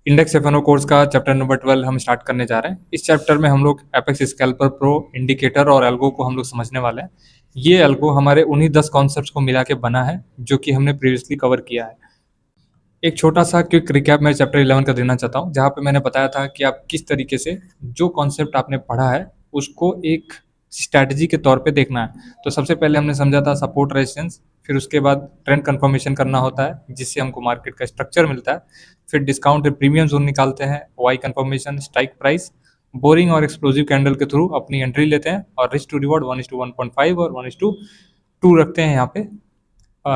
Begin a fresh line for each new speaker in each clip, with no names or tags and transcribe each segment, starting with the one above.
Index F course का chapter number 12 हम start करने जा रहे हैं। इस चैप्टर में हम लोग एपेक्स स्कैल्पर प्रो, इंडिकेटर और एल्गो को हम लोग समझने वाले हैं। ये एल्गो हमारे उन्हीं 10 कॉन्सेप्ट्स को मिला के बना है जो कि हमने प्रीवियसली कवर किया है। एक छोटा सा क्विक रिकैप मैं चैप्टर 11 का देना चाहता हूँ, जहाँ पे मैंने बताया था कि आप किस तरीके से जो कॉन्सेप्ट आपने पढ़ा है उसको एक स्ट्रैटेजी के तौर पे देखना है। तो सबसे पहले हमने समझा था सपोर्ट रेजिस्टेंस, फिर उसके बाद ट्रेंड कंफर्मेशन करना होता है जिससे हमको मार्केट का स्ट्रक्चर मिलता है। फिर डिस्काउंट प्रीमियम जोन निकालते हैं, Y confirmation, strike price, boring और एक्सप्लोजिव कैंडल के थ्रू अपनी एंट्री लेते हैं और रिस्क टू रिवॉर्ड 1:1.5 और 1:2 रखते हैं। यहाँ पे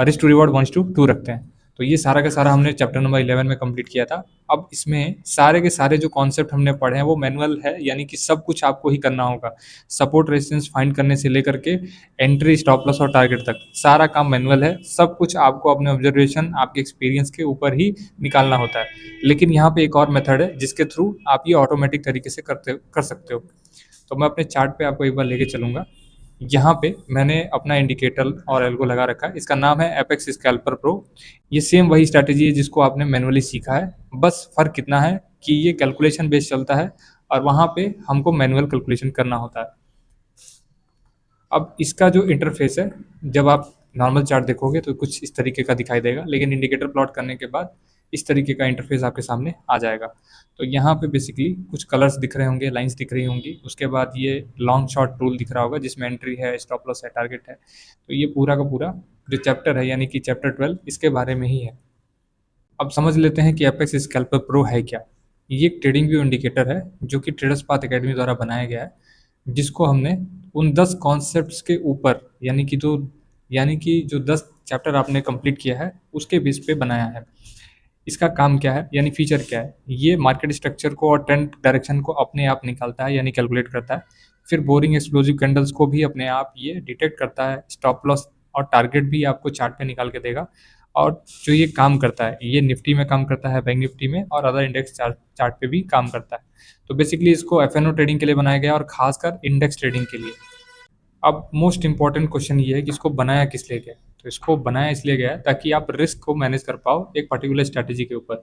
रिस्क टू रिवॉर्ड 1:2 रखते हैं। तो ये सारा का सारा हमने चैप्टर नंबर 11 में कंप्लीट किया था। अब इसमें सारे के सारे जो कॉन्सेप्ट हमने पढ़े हैं वो मैनुअल है, यानी कि सब कुछ आपको ही करना होगा। सपोर्ट रेजिस्टेंस फाइंड करने से लेकर के एंट्री, स्टॉप लॉस और टारगेट तक सारा काम मैनुअल है। सब कुछ आपको अपने ऑब्जर्वेशन, आपके एक्सपीरियंस के ऊपर ही निकालना होता है। लेकिन यहाँ पे एक और मेथड है जिसके थ्रू आप ये ऑटोमेटिक तरीके से कर सकते हो। तो मैं अपने चार्ट पे आपको एक बार लेके चलूंगा। यहाँ पे मैंने अपना इंडिकेटर और एल्गो लगा रखा है। इसका नाम है एपेक्स स्कैल्पर प्रो। ये सेम वही स्ट्रैटेजी है जिसको आपने मैनुअली सीखा है, बस फर्क कितना है कि ये कैलकुलेशन बेस्ड चलता है और वहाँ पे हमको मैनुअल कैलकुलेशन करना होता है। अब इसका जो इंटरफेस है, जब आप नॉर्मल चार्ट देखोगे तो कुछ इस तरीके का दिखाई देगा, लेकिन इंडिकेटर प्लॉट करने के बाद इस तरीके का इंटरफेस आपके सामने आ जाएगा। तो यहाँ पे बेसिकली कुछ कलर्स दिख रहे होंगे, लाइंस दिख रही होंगी, उसके बाद ये लॉन्ग शॉर्ट रूल दिख रहा होगा जिसमें एंट्री है, स्टॉप लॉस है, टारगेट है। तो ये पूरा का पूरा जो चैप्टर है, यानी कि चैप्टर 12, इसके बारे में ही है। अब समझ लेते हैं कि एपेक्स स्कैल्पर प्रो है क्या। ये एक ट्रेडिंग व्यू इंडिकेटर है जो कि ट्रेडर्स पाथ एकेडमी द्वारा बनाया गया है, जिसको हमने उन 10 कॉन्सेप्ट्स के ऊपर, यानी कि जो 10 चैप्टर आपने कंप्लीट किया है उसके बेस पे बनाया है। इसका काम क्या है, यानी फीचर क्या है, ये मार्केट स्ट्रक्चर को और ट्रेंड डायरेक्शन को अपने आप निकालता है, यानी कैलकुलेट करता है। फिर बोरिंग एक्सप्लोजिव कैंडल्स को भी अपने आप ये डिटेक्ट करता है, स्टॉप लॉस और टारगेट भी आपको चार्ट पे निकाल के देगा। और जो ये काम करता है, ये निफ्टी में काम करता है, बैंक निफ्टी में, और अदर इंडेक्स चार्ट पे भी काम करता है। तो बेसिकली इसको एफ ट्रेडिंग के लिए बनाया गया और खासकर इंडेक्स ट्रेडिंग के लिए। अब मोस्ट इंपॉर्टेंट क्वेश्चन ये है कि इसको बनाया किस लिए गया। तो इसको बनाया इसलिए गया है ताकि आप रिस्क को मैनेज कर पाओ एक पर्टिकुलर स्ट्रैटेजी के ऊपर।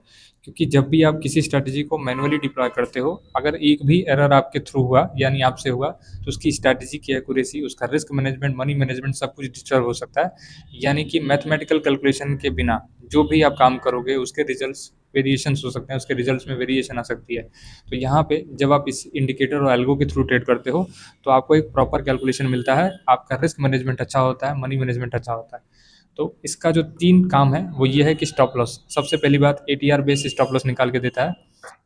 क्योंकि जब भी आप किसी स्ट्रैटेजी को मैनुअली डिप्लॉय करते हो, अगर एक भी एरर आपके थ्रू हुआ, यानी आपसे हुआ, तो उसकी स्ट्रैटेजी की एक्यूरेसी, उसका रिस्क मैनेजमेंट, मनी मैनेजमेंट सब कुछ डिस्टर्ब हो सकता है। यानी कि मैथमेटिकल कैलकुलेशन के बिना जो भी आप काम करोगे उसके रिजल्ट्स वेरिएशंस हो सकते हैं, उसके रिजल्ट्स में वेरिएशन आ सकती है। तो यहाँ पे जब आप इस इंडिकेटर और एल्गो के थ्रू ट्रेड करते हो तो आपको एक प्रॉपर कैलकुलेशन मिलता है, आपका रिस्क मैनेजमेंट अच्छा होता है, मनी मैनेजमेंट अच्छा होता है। तो इसका जो 3 काम है वो ये है कि स्टॉप लॉस, सबसे पहली बात एटीआर बेस्ड स्टॉप लॉस निकाल के देता है।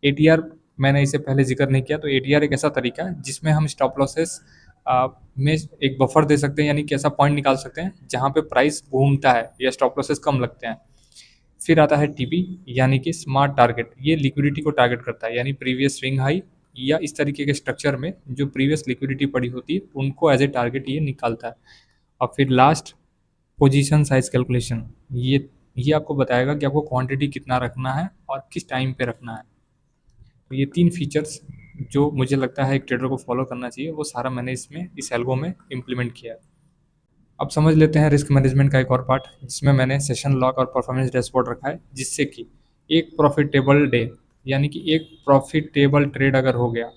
एटीआर मैंने इसे पहले जिक्र नहीं किया, तो एटीआर एक ऐसा तरीका है जिसमें हम स्टॉप लॉसेस में एक बफर दे सकते हैं, यानी कि ऐसा पॉइंट निकाल सकते हैं जहाँ पे प्राइस घूमता है या स्टॉप लॉसेस कम लगते हैं। फिर आता है टीपी, यानी कि स्मार्ट टारगेट। ये लिक्विडिटी को टारगेट करता है, यानी प्रीवियस स्विंग हाई या इस तरीके के स्ट्रक्चर में जो प्रीवियस लिक्विडिटी पड़ी होती है उनको एज ए टारगेट ये निकालता है। और फिर लास्ट, पोजीशन साइज कैलकुलेशन। ये आपको बताएगा कि आपको क्वांटिटी कितना रखना है और किस टाइम पे रखना है। तो ये 3 फीचर्स जो मुझे लगता है एक ट्रेडर को फॉलो करना चाहिए, वो सारा मैंने इसमें इस एल्गो में इम्प्लीमेंट किया है। अब समझ लेते हैं रिस्क मैनेजमेंट का एक और पार्ट, जिसमें मैंने सेशन लॉक और परफॉर्मेंस डैशबोर्ड रखा है, जिससे कि एक प्रॉफिटेबल डे, यानी कि एक प्रॉफिटेबल ट्रेड अगर हो गया,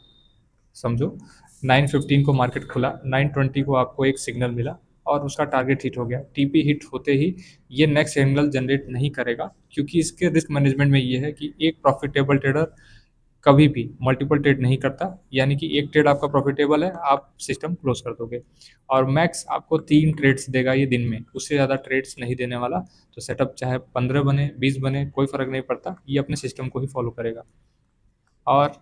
समझो 9:15 को मार्केट खुला, 9:20 को आपको एक सिग्नल मिला और उसका टारगेट हिट हो गया, टीपी हिट होते ही ये नेक्स्ट सिग्नल जनरेट नहीं करेगा, क्योंकि इसके रिस्क मैनेजमेंट में ये है कि एक प्रॉफिटेबल ट्रेडर कभी भी मल्टीपल ट्रेड नहीं करता। यानी कि एक ट्रेड आपका प्रॉफिटेबल है, आप सिस्टम क्लोज कर दोगे, और मैक्स आपको 3 ट्रेड्स देगा ये दिन में, उससे ज़्यादा ट्रेड्स नहीं देने वाला। तो सेटअप चाहे 15 बने, 20 बने, कोई फ़र्क नहीं पड़ता, ये अपने सिस्टम को ही फॉलो करेगा। और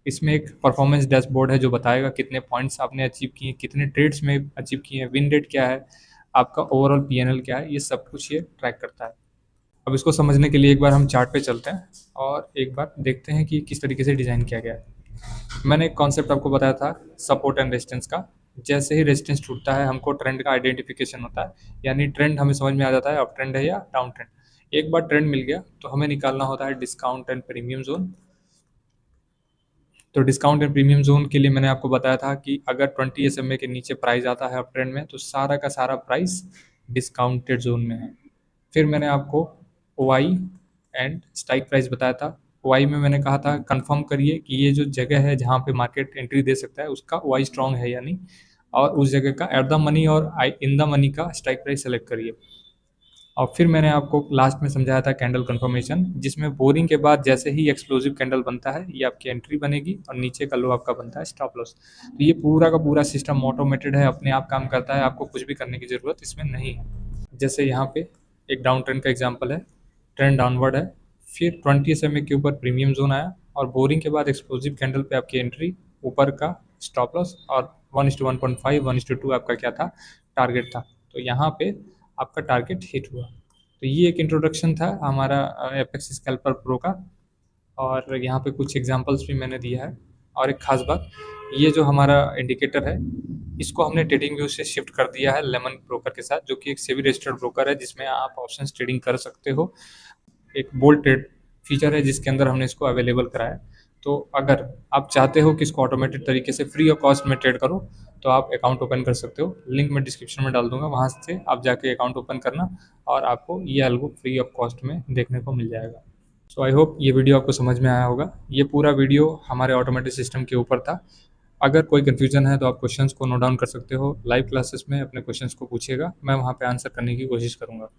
इसमें एक परफॉर्मेंस डैशबोर्ड है जो बताएगा कितने पॉइंट्स आपने अचीव किए, कितने ट्रेड्स में अचीव किए हैं, विन रेट क्या है, आपका ओवरऑल पीएनएल क्या है, ये सब कुछ ये ट्रैक करता है। अब इसको समझने के लिए एक बार हम चार्ट पे चलते हैं और एक बार देखते हैं कि किस तरीके से डिज़ाइन किया गया है। मैंने एक कॉन्सेप्ट आपको बताया था सपोर्ट एंड रेजिस्टेंस का। जैसे ही रेजिस्टेंस टूटता है हमको ट्रेंड का आइडेंटिफिकेशन होता है, यानी ट्रेंड हमें समझ में आ जाता है अप ट्रेंड है या डाउन ट्रेंड। एक बार ट्रेंड मिल गया तो हमें निकालना होता है डिस्काउंट एंड प्रीमियम जोन। तो डिस्काउंट एंड प्रीमियम जोन के लिए मैंने आपको बताया था कि अगर 20 SMA के नीचे प्राइस आता है अप ट्रेंड में तो सारा का सारा प्राइस डिस्काउंटेड जोन में है। फिर मैंने आपको वाई एंड स्ट्राइक प्राइस बताया था, वाई में मैंने कहा था कंफर्म करिए कि ये जो जगह है जहाँ पे मार्केट एंट्री दे सकता है उसका वाई स्ट्रांग है या नहीं, और उस जगह का एट द मनी और आई इन द मनी का स्ट्राइक प्राइस सेलेक्ट करिए। और फिर मैंने आपको लास्ट में समझाया था कैंडल कंफर्मेशन, जिसमें बोरिंग के बाद जैसे ही एक्सप्लोसिव कैंडल बनता है ये आपकी एंट्री बनेगी और नीचे का लो आपका बनता है स्टॉप लॉस। तो ये पूरा का पूरा सिस्टम ऑटोमेटेड है, अपने आप काम करता है, आपको कुछ भी करने की ज़रूरत इसमें नहीं है। जैसे यहाँ पे एक डाउन ट्रेंड का एग्जांपल है, ट्रेंड डाउनवर्ड है, फिर 20 SMA के ऊपर प्रीमियम जोन आया और बोरिंग के बाद एक्सप्लोसिव कैंडल पे आपकी एंट्री, ऊपर का स्टॉप लॉस और 1:1.5 1:2 आपका क्या था, टारगेट था। तो यहाँ पे आपका टारगेट हिट हुआ। तो ये एक इंट्रोडक्शन था हमारा एपेक्स स्कैल्पर प्रो का, और यहाँ पे कुछ एग्जांपल्स भी मैंने दिया है। और एक खास बात, ये जो हमारा इंडिकेटर है इसको हमने ट्रेडिंग व्यू से शिफ्ट कर दिया है लेमन ब्रोकर के साथ, जो कि एक सेबी रजिस्टर्ड ब्रोकर है जिसमें आप ऑप्शंस ट्रेडिंग कर सकते हो। एक बोल्ड ट्रेड फीचर है जिसके अंदर हमने इसको अवेलेबल कराया है। तो अगर आप चाहते हो कि इसको ऑटोमेटेड तरीके से फ्री ऑफ कॉस्ट में ट्रेड करो तो आप अकाउंट ओपन कर सकते हो, लिंक मैं डिस्क्रिप्शन में डाल दूंगा, वहाँ से आप जाके अकाउंट ओपन करना और आपको ये एल्गो फ्री ऑफ कॉस्ट में देखने को मिल जाएगा। सो आई होप ये वीडियो आपको समझ में आया होगा। ये पूरा वीडियो हमारे ऑटोमेटिक सिस्टम के ऊपर था। अगर कोई कन्फ्यूजन है तो आप क्वेश्चंस को नोट डाउन कर सकते हो, लाइव क्लासेस में अपने क्वेश्चंस को पूछिएगा, मैं वहाँ पे आंसर करने की कोशिश करूँगा।